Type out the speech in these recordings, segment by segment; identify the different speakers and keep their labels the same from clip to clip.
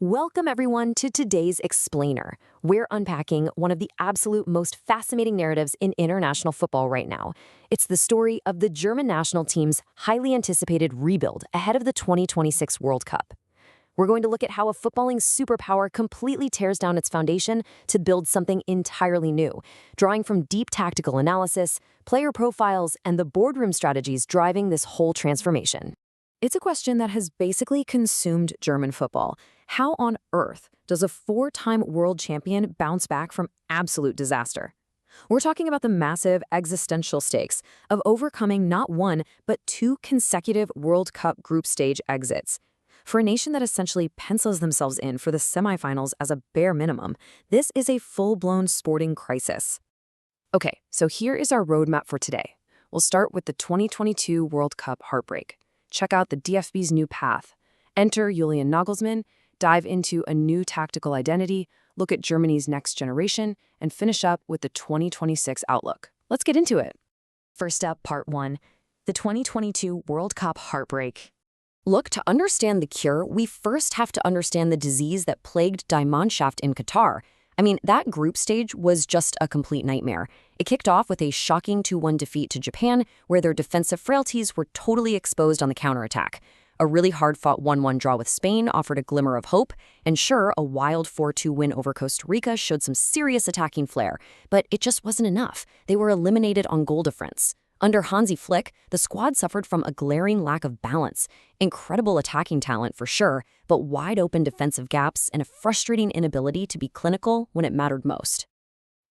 Speaker 1: Welcome, everyone, to today's Explainer. We're unpacking one of the absolute most fascinating narratives in international football right now. It's the story of the German national team's highly anticipated rebuild ahead of the 2026 World Cup. We're going to look at how a footballing superpower completely tears down its foundation to build something entirely new, drawing from deep tactical analysis, player profiles, and the boardroom strategies driving this whole transformation. It's a question that has basically consumed German football. How on earth does a four-time world champion bounce back from absolute disaster? We're talking about the massive existential stakes of overcoming not one, but two consecutive World Cup group stage exits. For a nation that essentially pencils themselves in for the semifinals as a bare minimum, this is a full-blown sporting crisis. Okay, so here is our roadmap for today. We'll start with the 2022 World Cup heartbreak. Check out the DFB's new path. Enter Julian Nagelsmann, dive into a new tactical identity, look at Germany's next generation, and finish up with the 2026 outlook. Let's get into it. First up, Part 1, the 2022 World Cup heartbreak. Look, to understand the cure, we first have to understand the disease that plagued Die Mannschaft in Qatar. I mean, that group stage was just a complete nightmare. It kicked off with a shocking 2-1 defeat to Japan, where their defensive frailties were totally exposed on the counterattack. A really hard-fought 1-1 draw with Spain offered a glimmer of hope, and sure, a wild 4-2 win over Costa Rica showed some serious attacking flair, but it just wasn't enough. They were eliminated on goal difference. Under Hansi Flick, the squad suffered from a glaring lack of balance. Incredible attacking talent for sure, but wide-open defensive gaps and a frustrating inability to be clinical when it mattered most.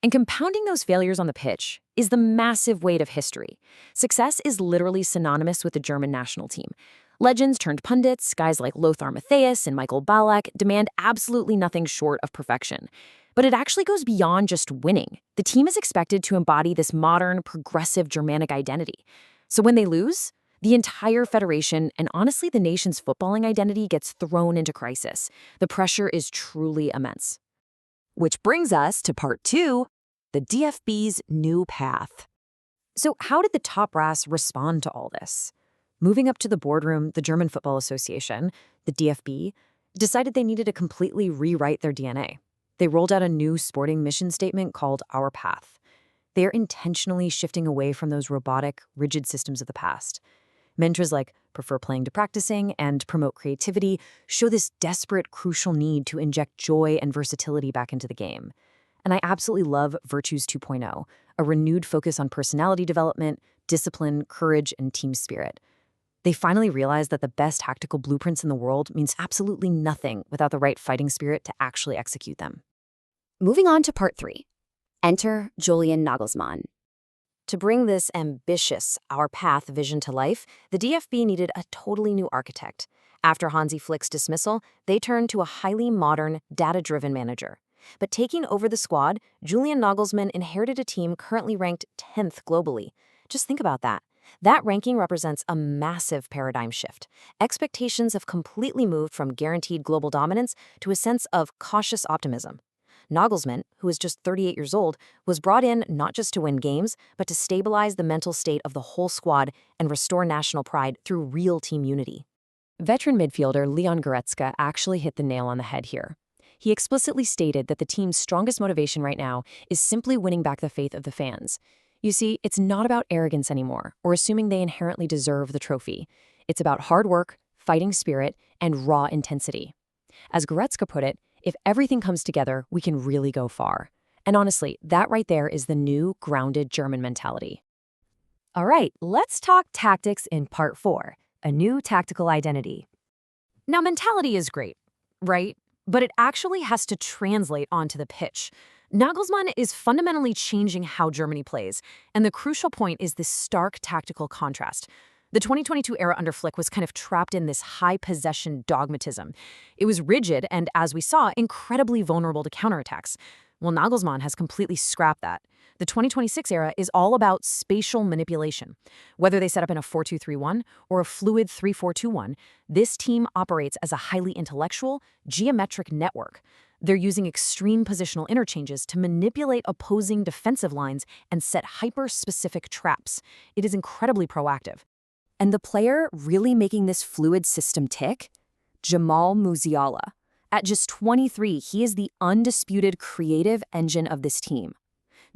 Speaker 1: And compounding those failures on the pitch is the massive weight of history. Success is literally synonymous with the German national team. Legends turned pundits, guys like Lothar Matthäus and Michael Ballack, demand absolutely nothing short of perfection. But it actually goes beyond just winning. The team is expected to embody this modern, progressive Germanic identity. So when they lose, the entire federation and honestly the nation's footballing identity gets thrown into crisis. The pressure is truly immense. Which brings us to Part 2, the DFB's new path. So how did the top brass respond to all this? Moving up to the boardroom, the German Football Association, the DFB, decided they needed to completely rewrite their DNA. They rolled out a new sporting mission statement called Our Path. They're intentionally shifting away from those robotic, rigid systems of the past. Mantras like prefer playing to practicing and promote creativity show this desperate, crucial need to inject joy and versatility back into the game. And I absolutely love Virtues 2.0, a renewed focus on personality development, discipline, courage, and team spirit. They finally realized that the best tactical blueprints in the world means absolutely nothing without the right fighting spirit to actually execute them.
Speaker 2: Moving on to Part 3. Enter Julian Nagelsmann.
Speaker 1: To bring this ambitious Our Path vision to life, the DFB needed a totally new architect. After Hansi Flick's dismissal, they turned to a highly modern, data-driven manager. But taking over the squad, Julian Nagelsmann inherited a team currently ranked 10th globally. Just think about that. That ranking represents a massive paradigm shift. Expectations have completely moved from guaranteed global dominance to a sense of cautious optimism. Nagelsmann, who is just 38 years old, was brought in not just to win games, but to stabilize the mental state of the whole squad and restore national pride through real team unity. Veteran midfielder Leon Goretzka actually hit the nail on the head here. He explicitly stated that the team's strongest motivation right now is simply winning back the faith of the fans. You see, it's not about arrogance anymore, or assuming they inherently deserve the trophy. It's about hard work, fighting spirit, and raw intensity. As Goretzka put it, if everything comes together, we can really go far. And honestly, that right there is the new, grounded German mentality. All right, let's talk tactics in Part 4, a new tactical identity. Now, mentality is great, right? But it actually has to translate onto the pitch. Nagelsmann is fundamentally changing how Germany plays, and the crucial point is this stark tactical contrast. The 2022 era under Flick was kind of trapped in this high-possession dogmatism. It was rigid and, as we saw, incredibly vulnerable to counterattacks. Well, Nagelsmann has completely scrapped that. The 2026 era is all about spatial manipulation. Whether they set up in a 4-2-3-1 or a fluid 3-4-2-1, this team operates as a highly intellectual, geometric network. They're using extreme positional interchanges to manipulate opposing defensive lines and set hyper-specific traps. It is incredibly proactive. And the player really making this fluid system tick? Jamal Musiala. At just 23, he is the undisputed creative engine of this team.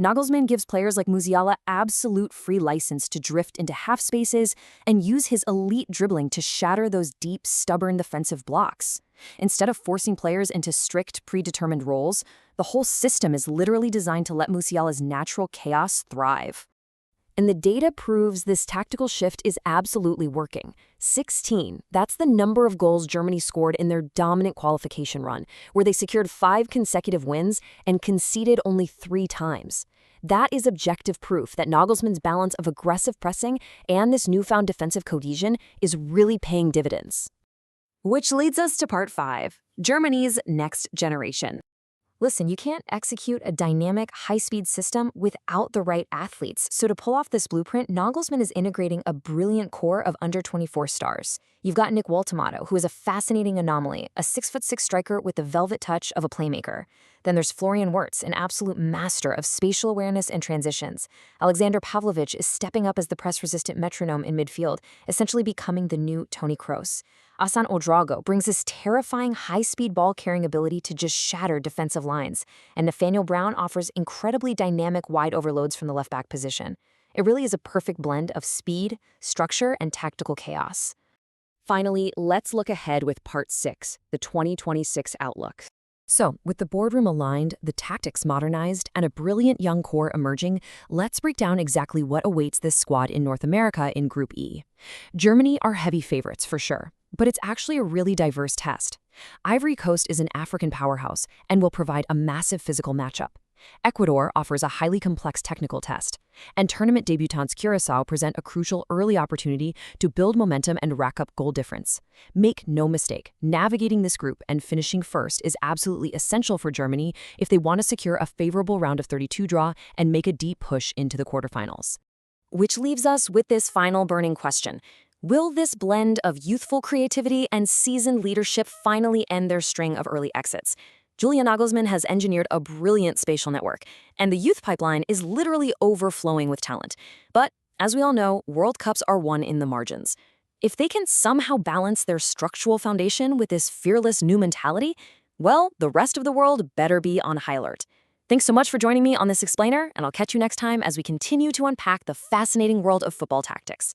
Speaker 1: Nagelsmann gives players like Musiala absolute free license to drift into half spaces and use his elite dribbling to shatter those deep, stubborn defensive blocks. Instead of forcing players into strict, predetermined roles, the whole system is literally designed to let Musiala's natural chaos thrive. And the data proves this tactical shift is absolutely working. 16, that's the number of goals Germany scored in their dominant qualification run, where they secured 5 consecutive wins and conceded only 3 times. That is objective proof that Nagelsmann's balance of aggressive pressing and this newfound defensive cohesion is really paying dividends. Which leads us to part 5, Germany's next generation. Listen, you can't execute a dynamic, high-speed system without the right athletes. So to pull off this blueprint, Nagelsmann is integrating a brilliant core of under-24 stars. You've got Nick Woltemato, who is a fascinating anomaly, a 6'6" striker with the velvet touch of a playmaker. Then there's Florian Wirtz, an absolute master of spatial awareness and transitions. Alexander Pavlovich is stepping up as the press-resistant metronome in midfield, essentially becoming the new Toni Kroos. Asan Odrago brings this terrifying high-speed ball-carrying ability to just shatter defensive lines, and Nathaniel Brown offers incredibly dynamic wide overloads from the left-back position. It really is a perfect blend of speed, structure, and tactical chaos. Finally, let's look ahead with Part 6, the 2026 outlook. So, with the boardroom aligned, the tactics modernized, and a brilliant young core emerging, let's break down exactly what awaits this squad in North America in Group E. Germany are heavy favorites for sure, but it's actually a really diverse test. Ivory Coast is an African powerhouse and will provide a massive physical matchup. Ecuador offers a highly complex technical test, and tournament debutants Curaçao present a crucial early opportunity to build momentum and rack up goal difference. Make no mistake, navigating this group and finishing first is absolutely essential for Germany if they want to secure a favorable round of 32 draw and make a deep push into the quarterfinals. Which leaves us with this final burning question. Will this blend of youthful creativity and seasoned leadership finally end their string of early exits? Julian Nagelsmann has engineered a brilliant spatial network, and the youth pipeline is literally overflowing with talent. But, as we all know, World Cups are won in the margins. If they can somehow balance their structural foundation with this fearless new mentality, well, the rest of the world better be on high alert. Thanks so much for joining me on this explainer, and I'll catch you next time as we continue to unpack the fascinating world of football tactics.